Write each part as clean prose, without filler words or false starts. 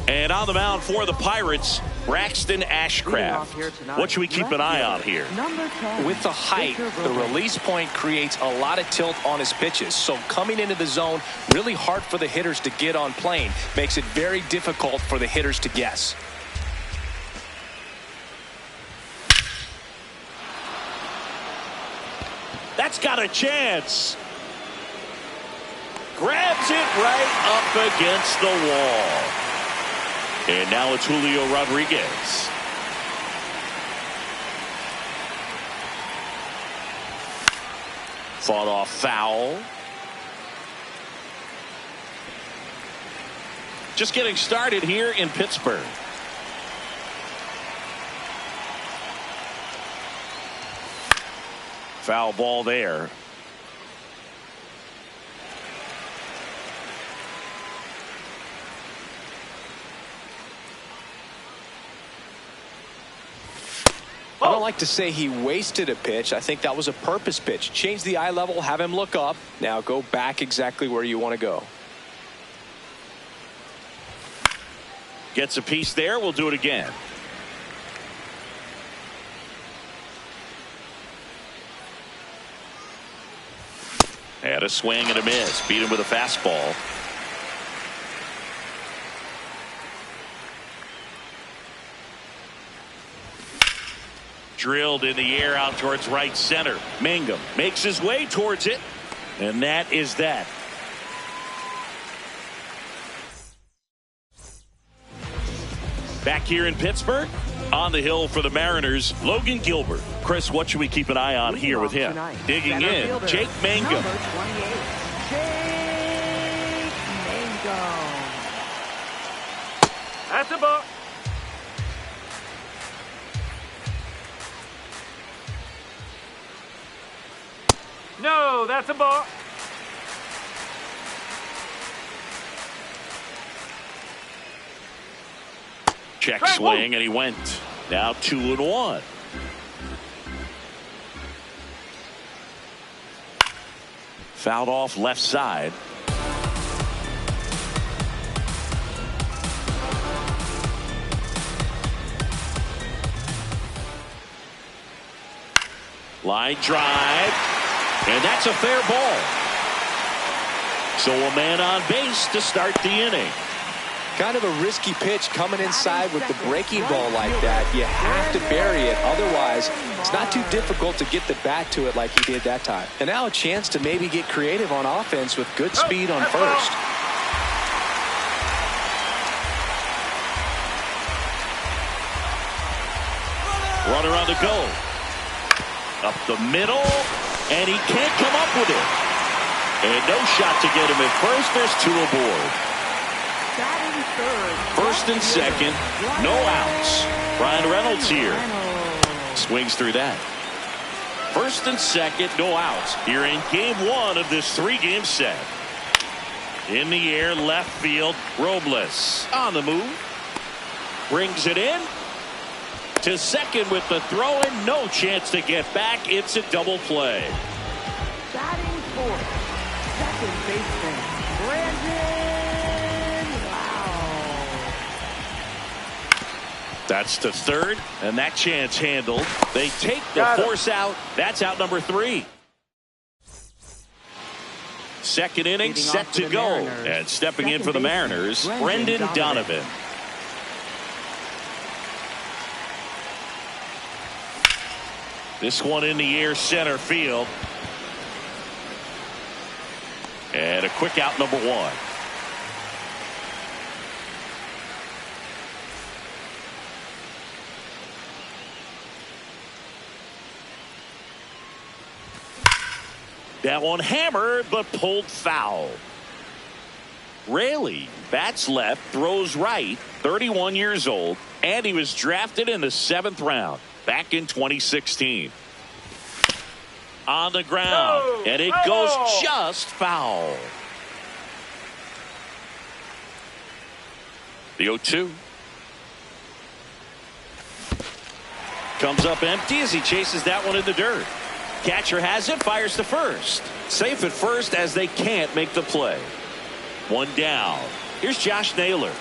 And on the mound for the Pirates, Braxton Ashcraft. What should we keep an eye on here? With the height, the release point creates a lot of tilt on his pitches. So coming into the zone, really hard for the hitters to get on plane. Makes it very difficult for the hitters to guess. That's got a chance. Grabs it right up against the wall. And now it's Julio Rodriguez. Fought off foul. Just getting started here in Pittsburgh. Foul ball there. I don't like to say he wasted a pitch. I think that was a purpose pitch. Change the eye level, have him look up. Now go back exactly where you want to go. Gets a piece there. We'll do it again. Had a swing and a miss. Beat him with a fastball. Drilled in the air out towards right center. Mangum makes his way towards it. And that is that. Back here in Pittsburgh, on the hill for the Mariners, Logan Gilbert. Chris, what should we keep an eye on here with him? Digging in, Jake Mangum. That's a ball. No, that's a ball. Check swing, and he went. Now 2-1. Fouled off left side. Line drive. And that's a fair ball. So a man on base to start the inning. Kind of a risky pitch coming inside with the breaking ball like that. You have to bury it. Otherwise, it's not too difficult to get the bat to it like he did that time. And now a chance to maybe get creative on offense with good speed on first. Runner on the go. Up the middle. And he can't come up with it. And no shot to get him at first. There's two aboard. First and second, no outs. Brian Reynolds here. Swings through that. First and second, no outs. Here in game one of this three-game set. In the air, left field, Robles on the move. Brings it in. To second with the throw in. No chance to get back. It's a double play. Batting fourth, second baseman, Brandon. Wow. That's to third, and that chance handled. They take the force out. That's out number 3. Second inning set to go. And stepping in for the Mariners, Brendan Donovan. This one in the air, center field. And a quick out, number 1. That one hammered, but pulled foul. Raley bats left, throws right, 31 years old, and he was drafted in the 7th round back in 2016. On the ground, and it goes just foul. The 0-2. Comes up empty as he chases that one in the dirt. Catcher has it, fires to first. Safe at first as they can't make the play. One down. Here's Josh Naylor.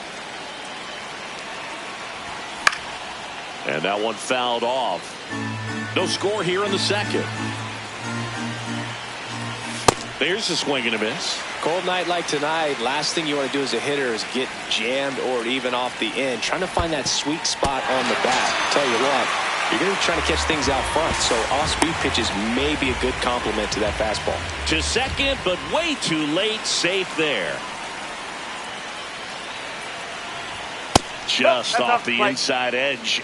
And that one fouled off. No score here in the second. There's a swing and a miss. Cold night like tonight, last thing you want to do as a hitter is get jammed or even off the end. Trying to find that sweet spot on the bat. Tell you what, you're going to be trying to catch things out front, so off-speed pitches may be a good complement to that fastball. To second, but way too late. Safe there. Just off the inside edge.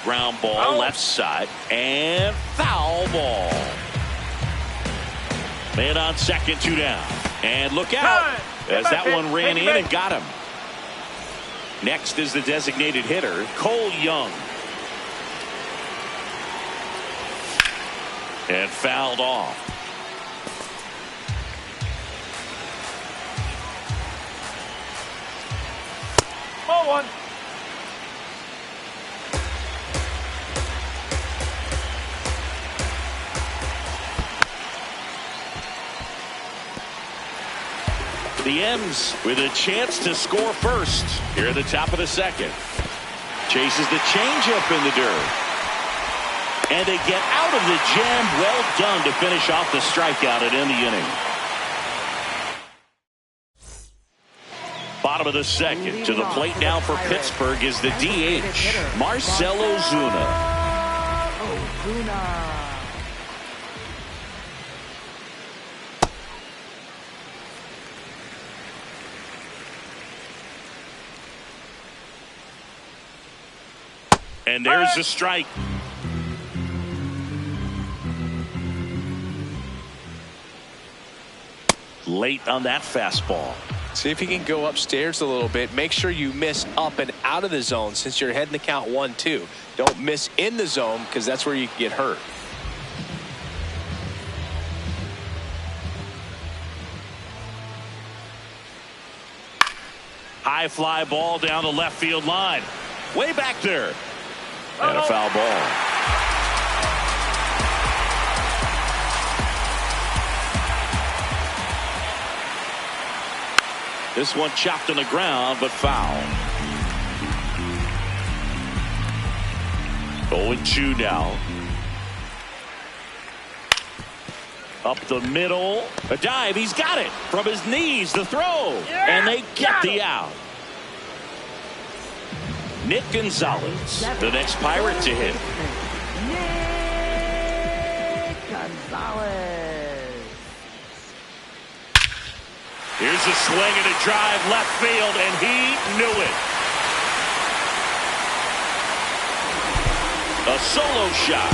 Ground ball left side and foul ball. Man on second, 2 down. And look out as that one ran in and got him. Next is the designated hitter, Cole Young. And fouled off. Ball one. The M's with a chance to score first here at the top of the second. Chases the changeup in the dirt. And they get out of the jam. Well done to finish off the strikeout and end the inning. Bottom of the second. To the plate now for Pittsburgh is the DH, Marcell Ozuna. And there's a strike. Late on that fastball. See if you can go upstairs a little bit. Make sure you miss up and out of the zone since you're heading the count 1-2. Don't miss in the zone because that's where you can get hurt. High fly ball down the left field line. Way back there. And a foul ball. This one chopped on the ground, but foul. 0-2 now. Up the middle. A dive. He's got it. From his knees, the throw. And they get the out. Nick Gonzalez, the next Pirate to hit. Nick Gonzalez. Here's a swing and a drive left field, and he knew it. A solo shot.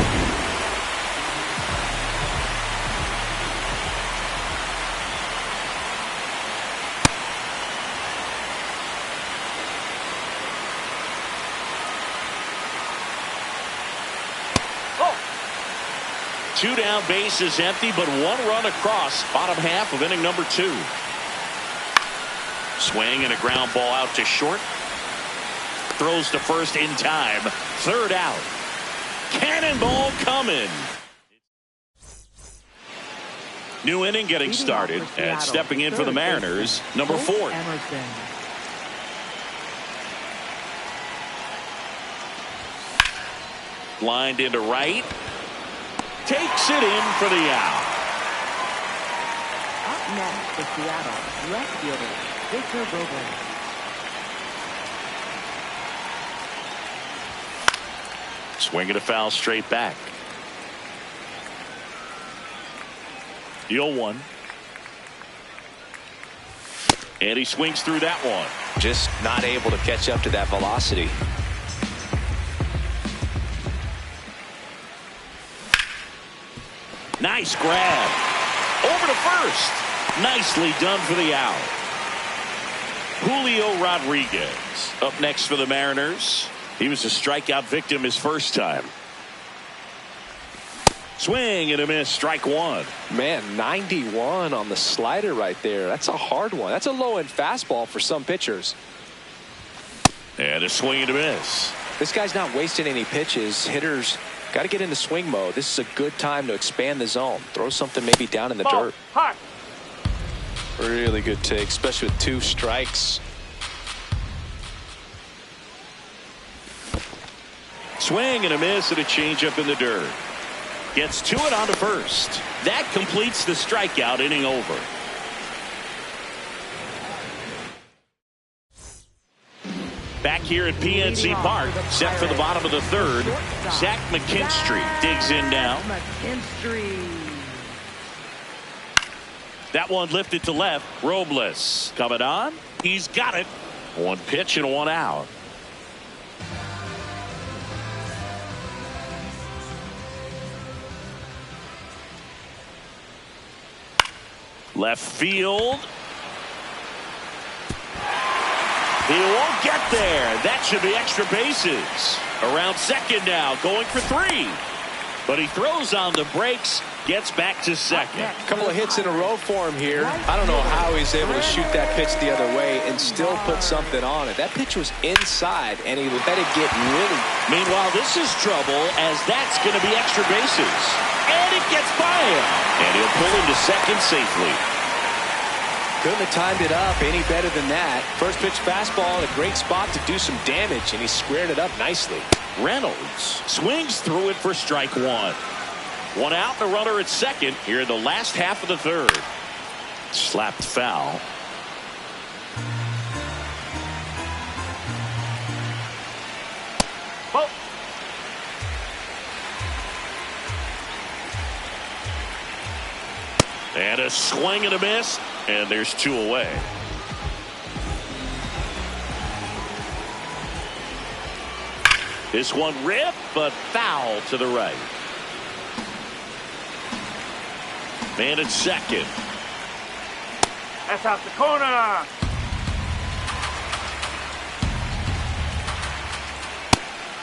Two down, bases empty, but one run across. Bottom half of inning number 2. Swing and a ground ball out to short. Throws to first in time. Third out. Cannonball coming. New inning getting started. And stepping in for the Mariners, number 4. Lined into right. Takes it in for the out. Up next for Seattle, left fielder Pitzerberger. Swinging a foul straight back. 0-1. And he swings through that one. Just not able to catch up to that velocity. Nice grab. Over to first. Nicely done for the out. Julio Rodriguez up next for the Mariners. He was a strikeout victim his first time. Swing and a miss. Strike 1. Man, 91 on the slider right there. That's a hard one. That's a low-end fastball for some pitchers. And a swing and a miss. This guy's not wasting any pitches. Hitters got to get into swing mode. This is a good time to expand the zone. Throw something maybe down in the dirt. Hot. Really good take, especially with 2 strikes. Swing and a miss and a changeup in the dirt. Gets to it on to first. That completes the strikeout inning over. Back here at PNC Park, set for the bottom of the third. Zach McKinstry digs in now. That one lifted to left. Robles coming on. He's got it. 1 pitch and 1 out. Left field. He won't get there. That should be extra bases. Around second now, going for 3. But he throws on the brakes, gets back to second. A couple of hits in a row for him here. I don't know how he's able to shoot that pitch the other way and still put something on it. That pitch was inside, and he let it get really. Meanwhile, this is trouble, as that's going to be extra bases. And it gets by him. And he'll pull him to second safely. Couldn't have timed it up any better than that. First pitch fastball in a great spot to do some damage, and he squared it up nicely. Reynolds swings through it for strike 1. 1 out, the runner at second here in the last half of the third. Slapped foul. Oh. And a swing and a miss, and there's 2 away. This one ripped, but foul to the right. Man at second. That's out the corner.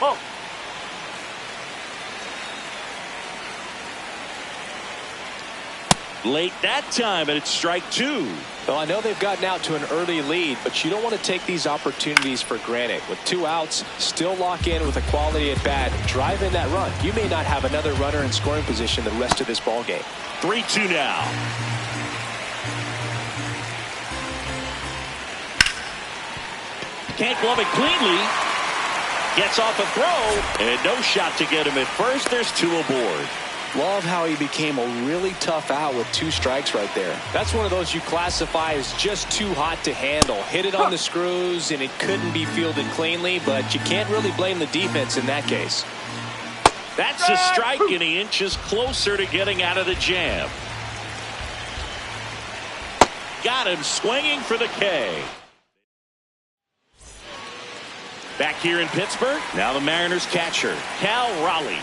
Oh. Late that time, and it's strike 2. Well, I know they've gotten out to an early lead, but you don't want to take these opportunities for granted. With 2 outs, still lock in with a quality at bat, drive in that run. You may not have another runner in scoring position the rest of this ball game. 3-2 now. Can't glove it cleanly. Gets off a throw, and no shot to get him at first. There's 2 aboard. Love how he became a really tough out with 2 strikes right there. That's one of those you classify as just too hot to handle. Hit it on the screws, and it couldn't be fielded cleanly, but you can't really blame the defense in that case. That's a strike, and he inches closer to getting out of the jam. Got him swinging for the K. Back here in Pittsburgh, now the Mariners catcher, Cal Raleigh.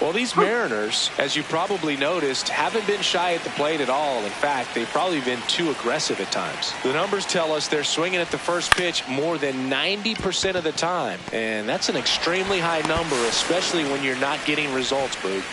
Well, these Mariners, as you probably noticed, haven't been shy at the plate at all. In fact, they've probably been too aggressive at times. The numbers tell us they're swinging at the first pitch more than 90% of the time. And that's an extremely high number, especially when you're not getting results, Boog.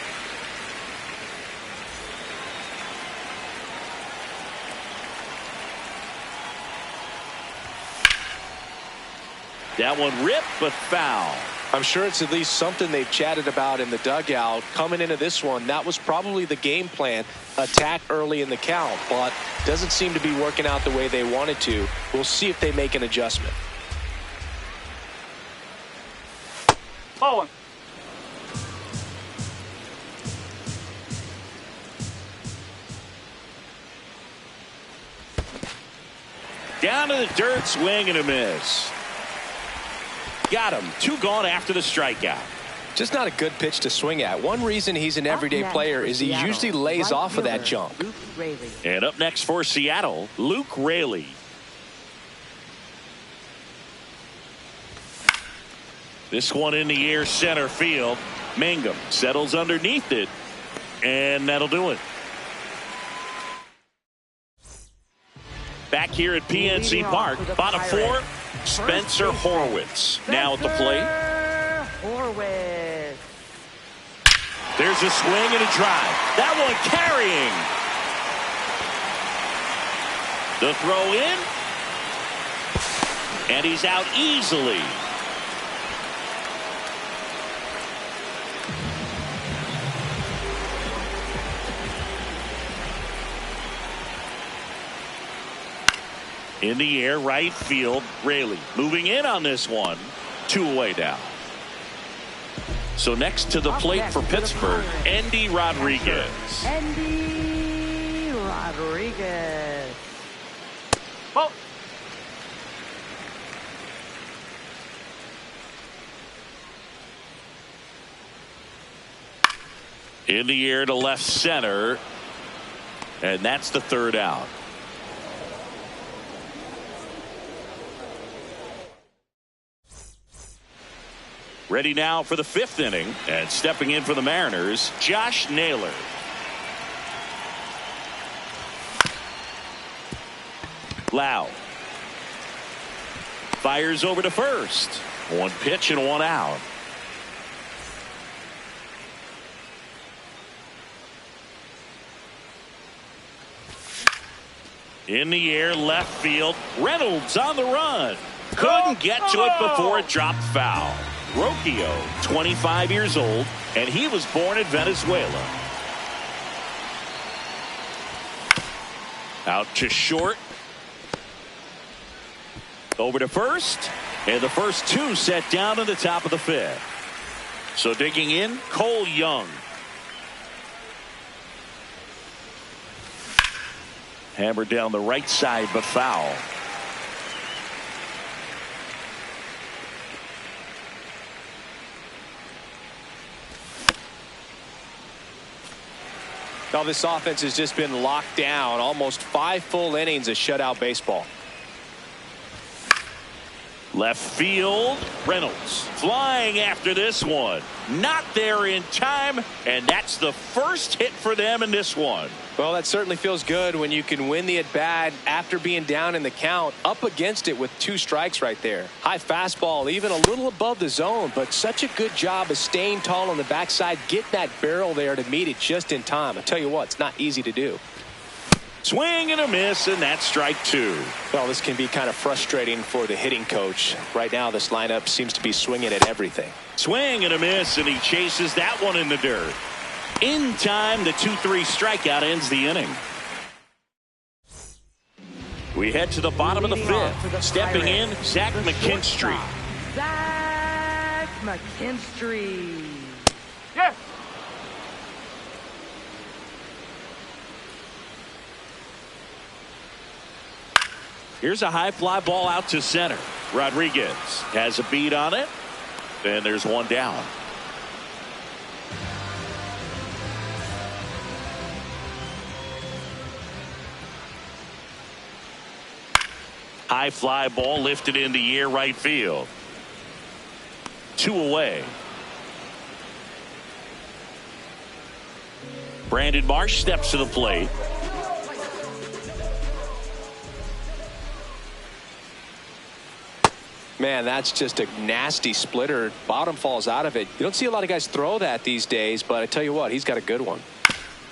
That one ripped, but foul. I'm sure it's at least something they've chatted about in the dugout. Coming into this one, that was probably the game plan. Attack early in the count, but doesn't seem to be working out the way they wanted to. We'll see if they make an adjustment. Ball 1. Down to the dirt, swing and a miss. Got him. 2 gone after the strikeout. Just not a good pitch to swing at. One reason he's an everyday player is he usually lays off of that jump. And up next for Seattle, Luke Raley. This one in the air, center field. Mangum settles underneath it, and that'll do it. Back here at PNC Park, bottom 4, Spencer Horwitz now at the plate. Horwitz. There's a swing and a drive. That one carrying. The throw in. And he's out easily. In the air, right field. Raley moving in on this one. 2 away now. So next to the plate for Pittsburgh, Andy Rodriguez. Andy Rodriguez. Ball. In the air to left center. And that's the 3rd out. Ready now for the 5th inning. And stepping in for the Mariners, Josh Naylor. Lau. Fires over to first. 1 pitch and 1 out. In the air, left field. Reynolds on the run. Couldn't get to it before it dropped foul. Rocchio, 25 years old, and he was born in Venezuela. Out to short. Over to first. And the first 2 set down in the top of the 5th. So digging in, Cole Young. Hammered down the right side, but foul. Now this offense has just been locked down. Almost 5 full innings of shutout baseball. Left field, Reynolds flying after this one. Not there in time, and that's the first hit for them in this one. Well, that certainly feels good when you can win the at-bat after being down in the count, up against it with 2 strikes right there. High fastball, even a little above the zone, but such a good job of staying tall on the backside, getting that barrel there to meet it just in time. I tell you what, it's not easy to do. Swing and a miss, and that's strike 2. Well, this can be kind of frustrating for the hitting coach. Right now, this lineup seems to be swinging at everything. Swing and a miss, and he chases that one in the dirt. In time, the 2-3 strikeout ends the inning. We head to the bottom of the 5th. Stepping in, Zach McKinstry. Zach McKinstry. Yes. Here's a high fly ball out to center. Rodriguez has a beat on it. And there's 1 down. High fly ball lifted in the air, right field. 2 away. Brandon Marsh steps to the plate. Man, that's just a nasty splitter. Bottom falls out of it. You don't see a lot of guys throw that these days, but I tell you what, he's got a good one.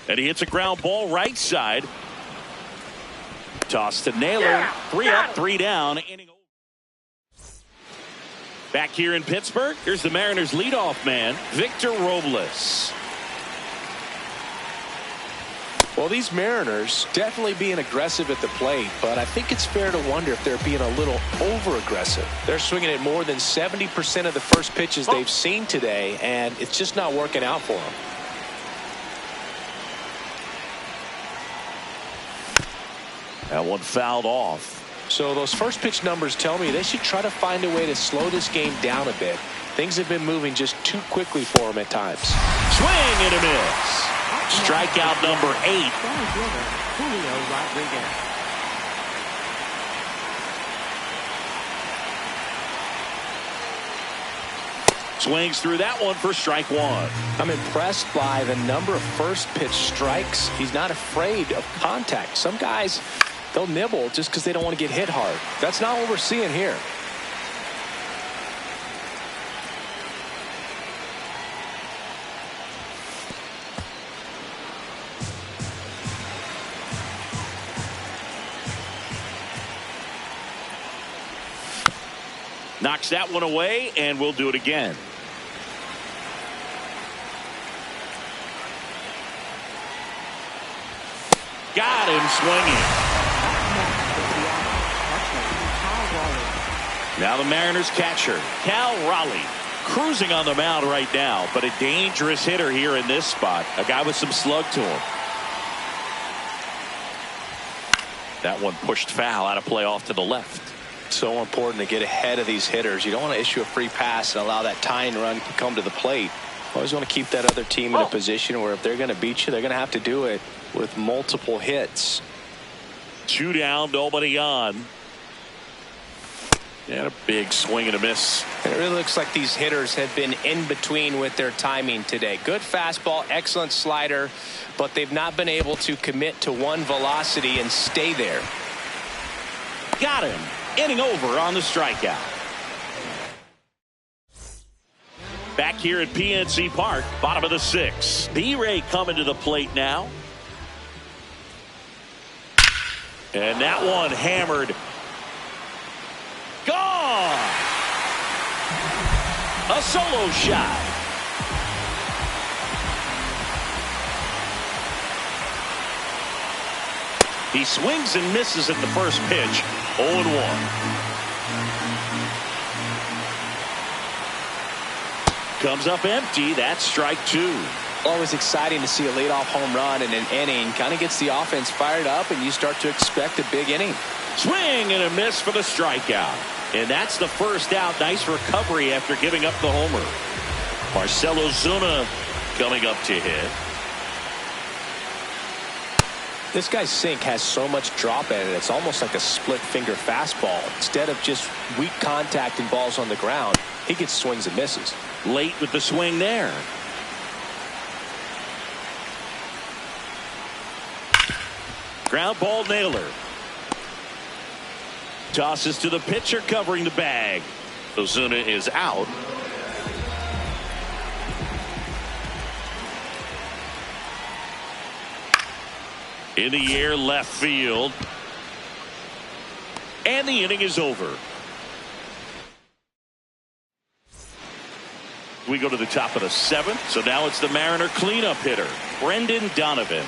And he hits a ground ball right side. Toss to Naylor. 3 up, 3 down. Inning over. Back here in Pittsburgh, here's the Mariners' leadoff man, Victor Robles. Well, these Mariners definitely being aggressive at the plate, but I think it's fair to wonder if they're being a little over-aggressive. They're swinging at more than 70% of the first pitches they've seen today, and it's just not working out for them. That one fouled off. So those first pitch numbers tell me they should try to find a way to slow this game down a bit. Things have been moving just too quickly for them at times. Swing and a miss. Strikeout number 8. Julio Rodriguez. Swings through that one for strike 1. I'm impressed by the number of first pitch strikes. He's not afraid of contact. Some guys, they'll nibble just because they don't want to get hit hard. That's not what we're seeing here. Knocks that one away, and we'll do it again. Got him swinging. Now the Mariners catcher, Cal Raleigh, cruising on the mound right now, but a dangerous hitter here in this spot. A guy with some slug to him. That one pushed foul, out of play off to the left. So important to get ahead of these hitters. You don't want to issue a free pass and allow that tying run to come to the plate. Always want to keep that other team in a position where if they're going to beat you, they're going to have to do it with multiple hits. 2 down, nobody on. And a big swing and a miss. And it really looks like these hitters have been in between with their timing today. Good fastball, excellent slider, but they've not been able to commit to one velocity and stay there. Got him. Inning over on the strikeout. Back here at PNC Park, bottom of the 6th. B-Ray coming to the plate now. And that one hammered. Gone. A solo shot. He swings and misses at the first pitch. 0-1. Comes up empty. That's strike 2. Always exciting to see a leadoff home run in an inning. Kind of gets the offense fired up, and you start to expect a big inning. Swing and a miss for the strikeout. And that's the first out. Nice recovery after giving up the homer. Marcell Ozuna coming up to hit. This guy's sink has so much drop in it. It's almost like a split finger fastball. Instead of just weak contact and balls on the ground, he gets swings and misses. Late with the swing there. Ground ball nailer. Tosses to the pitcher covering the bag. Ozuna is out. In the air, left field. And the inning is over. We go to the top of the 7th. So now it's the Mariner cleanup hitter, Brendan Donovan.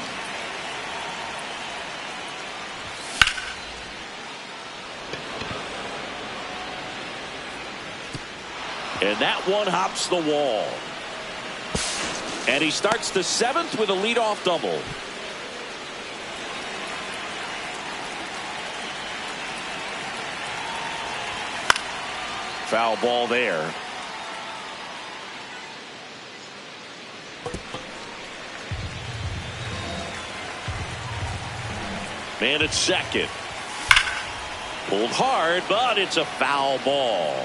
And that one hops the wall. And he starts the 7th with a leadoff double. Foul ball there. Man at second. Pulled hard, but it's a foul ball.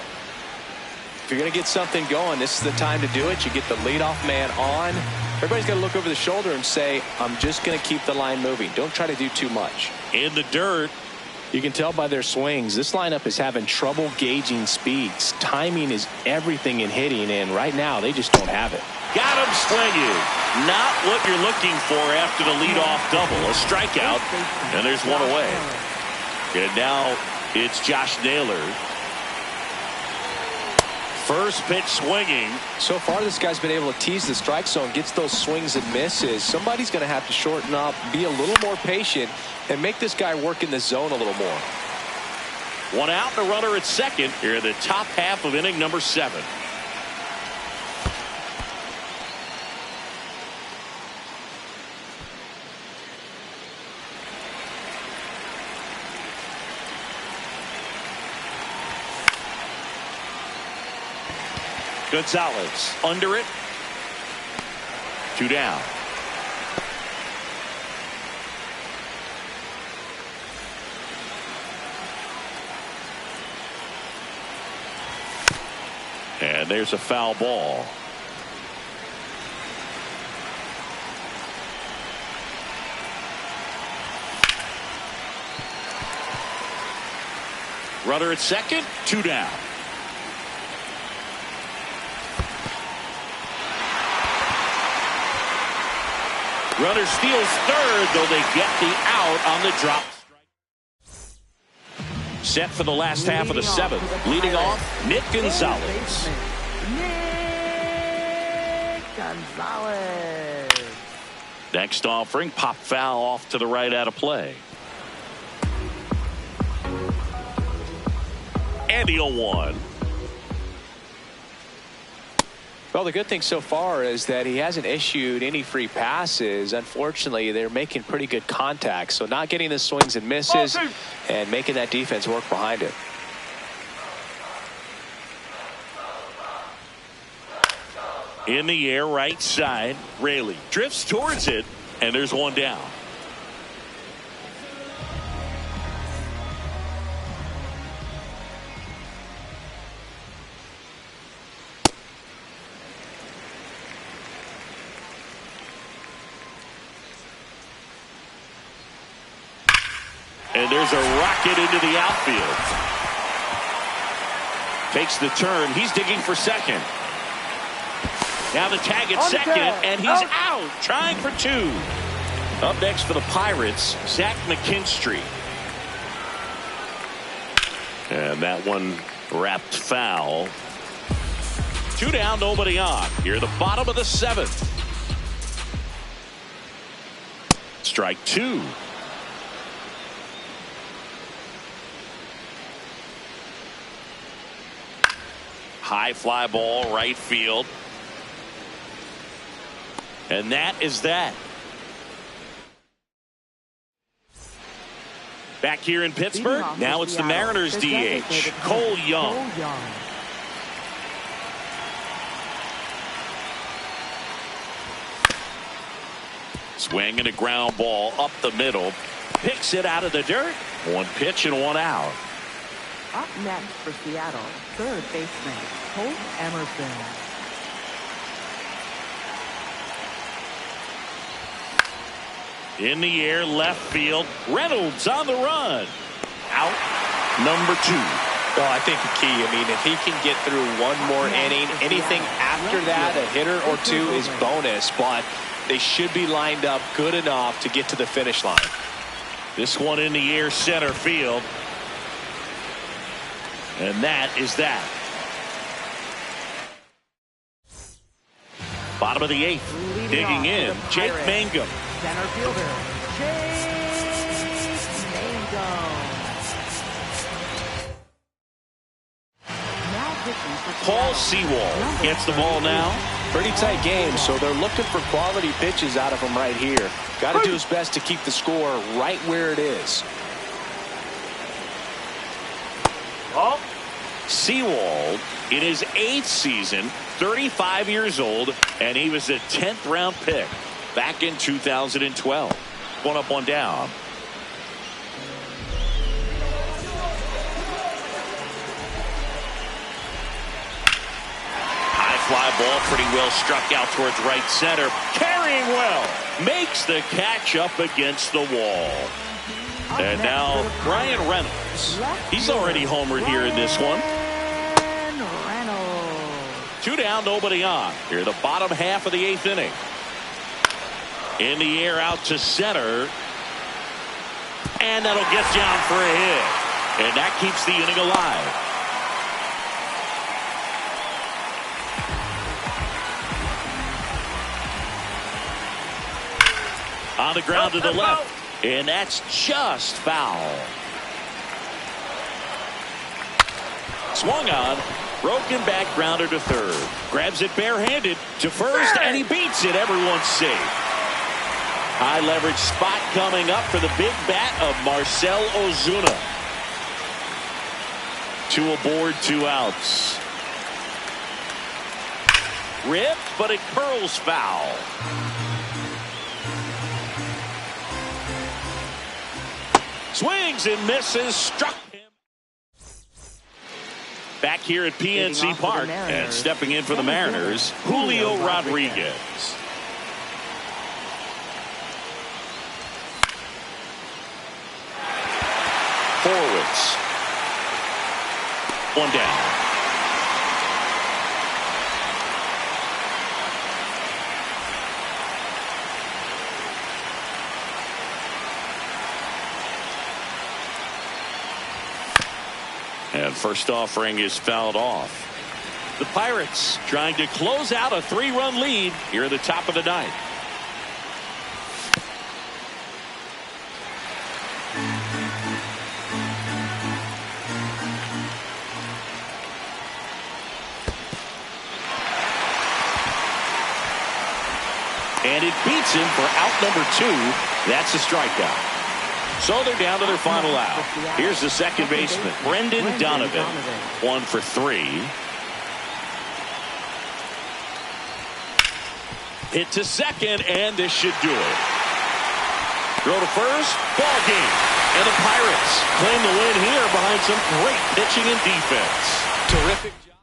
If you're going to get something going, this is the time to do it. You get the leadoff man on. Everybody's got to look over the shoulder and say, I'm just going to keep the line moving. Don't try to do too much. In the dirt. You can tell by their swings, this lineup is having trouble gauging speeds. Timing is everything in hitting, and right now they just don't have it. Got him swinging. Not what you're looking for after the leadoff double. A strikeout, and there's one away. And now it's Josh Naylor. First pitch swinging. So far, this guy's been able to tease the strike zone, gets those swings and misses. Somebody's going to have to shorten up, be a little more patient, and make this guy work in the zone a little more. One out, and a runner at second here in the top half of inning number 7. Gonzalez under it. 2 down. And there's a foul ball. Runner at second. 2 down. Runner steals third, though they get the out on the drop. Set for the last half of the 7th. Leading off, Nick Gonzalez. Nick Gonzalez. Next offering, pop foul off to the right out of play. and the 0-1. Well, the good thing so far is that he hasn't issued any free passes. Unfortunately, they're making pretty good contact, so not getting the swings and misses and making that defense work behind it. In the air, right side. Raley drifts towards it, and there's one down. And there's a rocket into the outfield. Takes the turn. He's digging for second. Now the tag at second, and he's out. Trying for two. Up next for the Pirates, Zach McKinstry. And that one wrapped foul. 2 down, nobody on. Here at the bottom of the 7th. Strike 2. High fly ball, right field. And that is that. Back here in Pittsburgh, now it's the Mariners DH, Cole Young. Swing and a ground ball up the middle. Picks it out of the dirt. 1 pitch and 1 out. Up next for Seattle, third baseman, Holt Emerson. In the air, left field. Reynolds on the run. Out, number 2. Well, I think the key, I mean, if he can get through one more inning, anything after that, a hitter or 2 is bonus, but they should be lined up good enough to get to the finish line. This one in the air, center field. And that is that. Bottom of the 8th. Digging in, Jake Mangum. Center fielder, Jake Mangum. Paul Sewald gets the ball now. Pretty tight game, so they're looking for quality pitches out of him right here. Got to do his best to keep the score right where it is. Oh. Sewald in his 8th season, 35 years old, and he was a 10th round pick back in 2012. 1 up, 1 down. High fly ball, pretty well struck out towards right center. Carrying well, makes the catch up against the wall. And now Brian Reynolds. He's already homered here in this one. 2 down, nobody on. Here the bottom half of the 8th inning. In the air, out to center. And that'll get down for a hit. And that keeps the inning alive. On the ground to the left. And that's just foul. Swung on. Broken back grounder to third. Grabs it barehanded to first, and he beats it. Everyone's safe. High leverage spot coming up for the big bat of Marcell Ozuna. 2 aboard, 2 outs. Ripped, but it curls foul. Swings and misses. Struck him. Back here at PNC Park, and stepping in for the Mariners, Julio Rodriguez. Horwitz. 1 down. And first offering is fouled off. The Pirates trying to close out a 3-run lead here at the top of the 9th. And it beats him for out number 2. That's a strikeout. So they're down to their final out. Here's the second baseman, Brendan Donovan. 1 for 3. Hit to second, and this should do it. Throw to first, ball game. And the Pirates claim the win here behind some great pitching and defense. Terrific job.